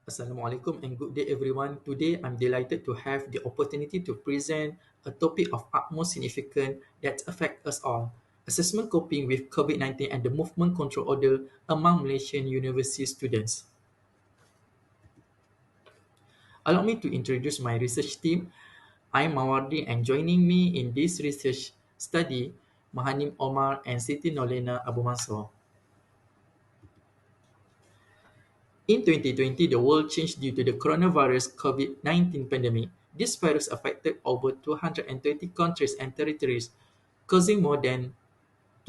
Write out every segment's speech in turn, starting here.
Assalamualaikum and good day everyone. Today I'm delighted to have the opportunity to present a topic of utmost significance that affects us all. Assessment coping with COVID-19 and the movement control order among Malaysian university students. Allow me to introduce my research team. I'm Mawardi and joining me in this research study, Mahanim Omar and Siti Nolena Abu Mansor. In 2020, the world changed due to the coronavirus COVID-19 pandemic. This virus affected over 220 countries and territories, causing more than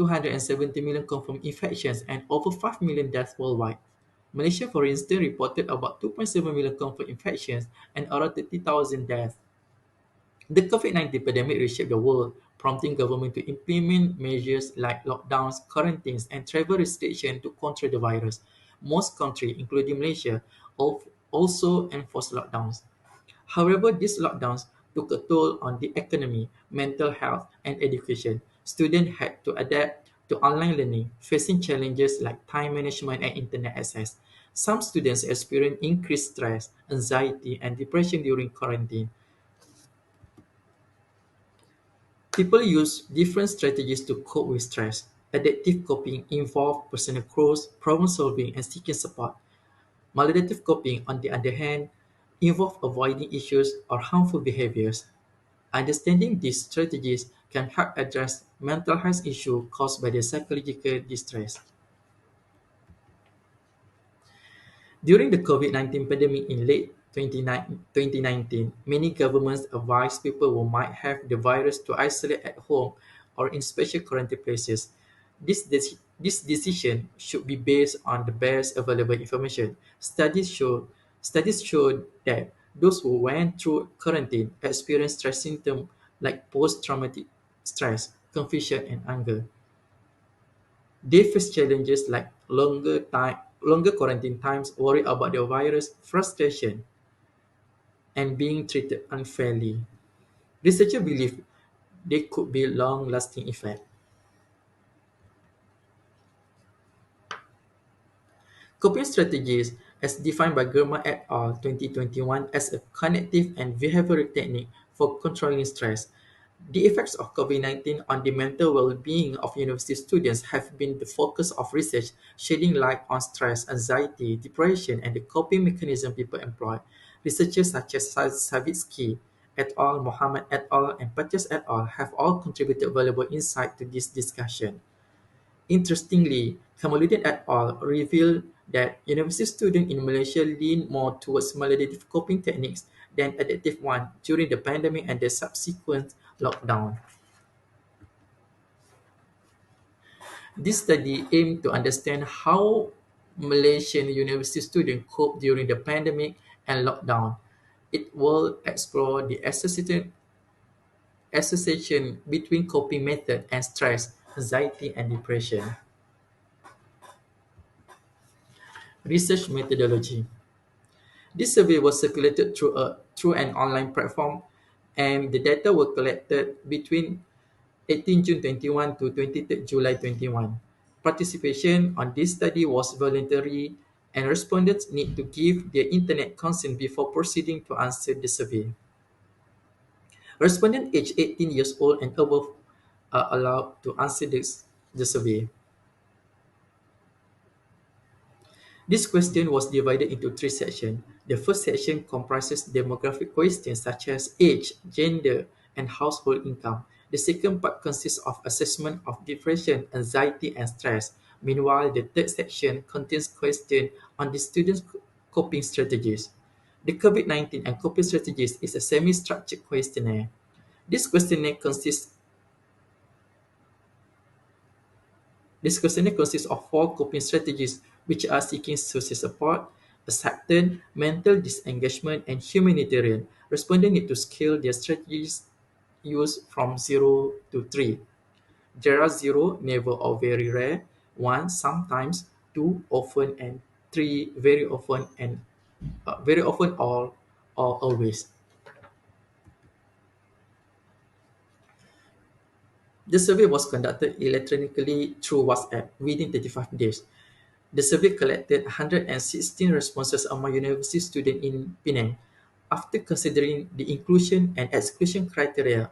270 million confirmed infections and over 5 million deaths worldwide. Malaysia, for instance, reported about 2.7 million confirmed infections and around 30,000 deaths. The COVID-19 pandemic reshaped the world, prompting government to implement measures like lockdowns, quarantines, and travel restrictions to control the virus. Most countries, including Malaysia, also enforced lockdowns. However, these lockdowns took a toll on the economy, mental health, and education. Students had to adapt to online learning, facing challenges like time management and internet access. Some students experienced increased stress, anxiety, and depression during quarantine. People use different strategies to cope with stress. Adaptive coping involves personal growth, problem solving, and seeking support. Maladaptive coping, on the other hand, involves avoiding issues or harmful behaviors. Understanding these strategies can help address mental health issues caused by the psychological distress. During the COVID-19 pandemic in late 2019, many governments advised people who might have the virus to isolate at home or in special quarantine places. This decision should be based on the best available information. Studies showed that those who went through quarantine experienced stress symptoms like post-traumatic stress, confusion, and anger. They face challenges like longer quarantine times, worry about the virus, frustration, and being treated unfairly. Researchers believe they could be long-lasting effects. Coping strategies, as defined by Germa et al. 2021 as a cognitive and behavioral technique for controlling stress. The effects of COVID-19 on the mental well-being of university students have been the focus of research, shedding light on stress, anxiety, depression, and the coping mechanism people employ. Researchers such as Savitsky et al., Mohammed et al., and Patias et al. Have all contributed valuable insight to this discussion. Interestingly, Kamaluddin et al. Revealed that university students in Malaysia lean more towards maladaptive coping techniques than adaptive ones during the pandemic and the subsequent lockdown. This study aimed to understand how Malaysian university students cope during the pandemic and lockdown. It will explore the association between coping method and stress, anxiety, and depression. Research methodology. This survey was circulated through an online platform, and the data were collected between 18 June 21 to 23 July 21. Participation on this study was voluntary, and respondents need to give their internet consent before proceeding to answer the survey. Respondents aged 18 years old and above are allowed to answer the survey. This question was divided into three sections. The first section comprises demographic questions such as age, gender, and household income. The second part consists of assessment of depression, anxiety, and stress. Meanwhile, the third section contains questions on the students' coping strategies. The COVID-19 and coping strategies is a semi-structured questionnaire. This questionnaire consists This questionnaire consists of four coping strategies, which are seeking social support, acceptance, mental disengagement, and humanitarian. Respondents need to scale their strategies used from 0 to 3. There are 0, never or very rare, 1, sometimes, 2, often, and 3, very often or always. The survey was conducted electronically through WhatsApp within 35 days. The survey collected 116 responses among university students in Penang. After considering the inclusion and exclusion criteria,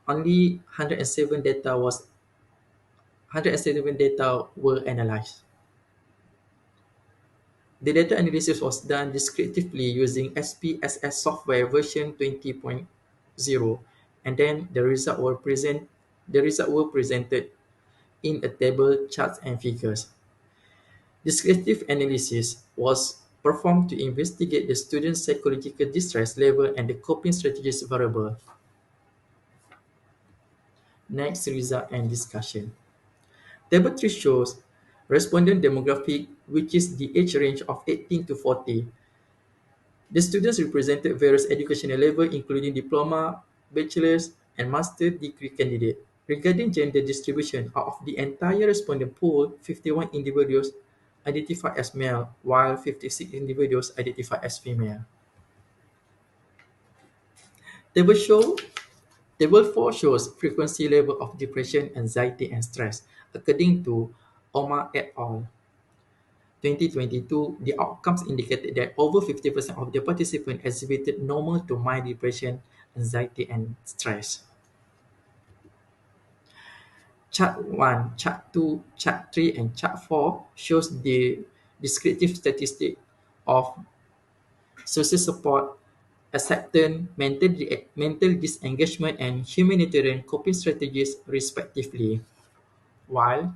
only 107 data were analyzed. The data analysis was done descriptively using SPSS software version 20.0, and then the result were presented in a table, charts, and figures. Descriptive analysis was performed to investigate the student's psychological distress level and the coping strategies variable. Next, result and discussion. Table 3 shows respondent demographic, which is the age range of 18 to 40. The students represented various educational levels, including diploma, bachelor's, and master degree candidate. Regarding gender distribution, out of the entire respondent pool, 51 individuals identified as male, while 56 individuals identified as female. Table show Table 4 shows frequency level of depression, anxiety, and stress. According to Omar et al. 2022, the outcomes indicated that over 50% of the participants exhibited normal to mild depression, anxiety, and stress. Chart 1, Chart 2, Chart 3, and Chart 4 shows the descriptive statistic of social support, acceptance, mental disengagement, and humanitarian coping strategies, respectively. While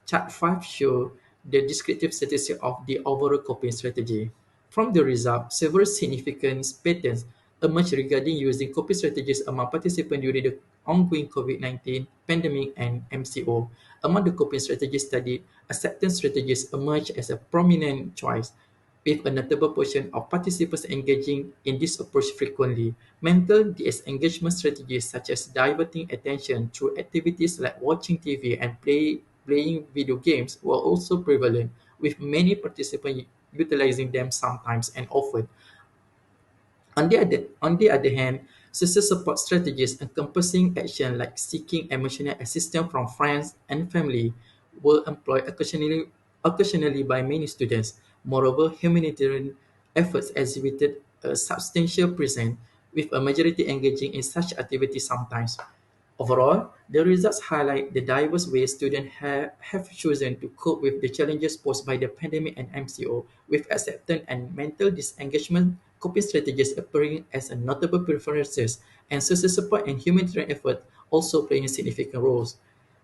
Chart 5 shows the descriptive statistic of the overall coping strategy. From the result, several significant patterns emerged regarding using coping strategies among participants during the ongoing COVID-19 pandemic and MCO. Among the coping strategies studied, acceptance strategies emerged as a prominent choice, with a notable portion of participants engaging in this approach frequently. Mental disengagement strategies such as diverting attention through activities like watching TV and playing video games were also prevalent, with many participants utilizing them sometimes and often. On the other hand, social support strategies encompassing action like seeking emotional assistance from friends and family were employed occasionally by many students. Moreover, humanitarian efforts exhibited a substantial presence, with a majority engaging in such activities sometimes. Overall, the results highlight the diverse ways students have chosen to cope with the challenges posed by the pandemic and MCO, with acceptance and mental disengagement coping strategies appearing as a notable preferences, and social support and humanitarian effort also playing significant roles.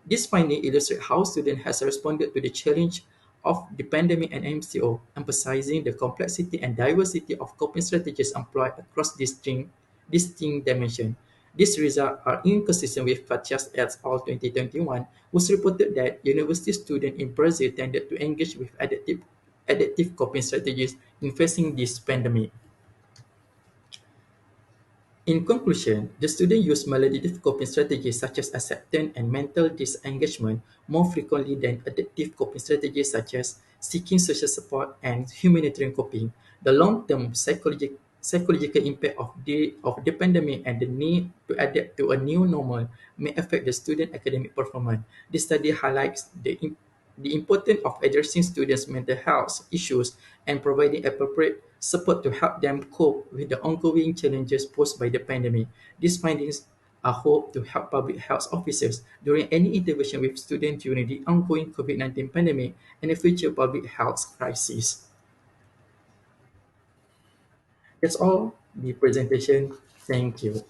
This finding illustrates how students has responded to the challenge of the pandemic and MCO, emphasizing the complexity and diversity of coping strategies employed across distinct dimensions. These results are inconsistent with Fatias et al. 2021, which reported that university students in Brazil tended to engage with adaptive coping strategies in facing this pandemic. In conclusion, the student used maladaptive coping strategies such as acceptance and mental disengagement more frequently than adaptive coping strategies such as seeking social support and humanitarian coping. The long-term psychological impact of the pandemic and the need to adapt to a new normal may affect the student academic performance. This study highlights the importance of addressing students' mental health issues and providing appropriate support to help them cope with the ongoing challenges posed by the pandemic. These findings are hoped to help public health officers during any intervention with students during the ongoing COVID-19 pandemic and the future public health crisis. That's all the presentation. Thank you.